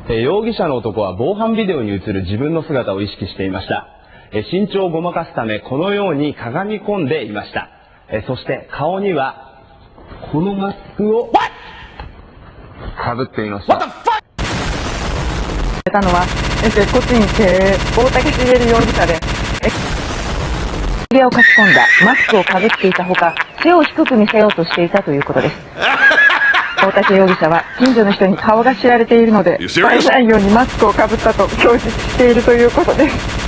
容疑者の男は防犯ビデオに映る自分の姿を意識していました。身長をごまかすためこのようにかがみ込んでいました。そして顔にはこのマスクをかぶっていました。たのは接骨院経営大竹茂容疑者で、ひげをかき込んだマスクをかぶっていたほか、背を低く見せようとしていたということです。大竹容疑者は近所の人に顔が知られているので、バレないようにマスクをかぶったと供述しているということです。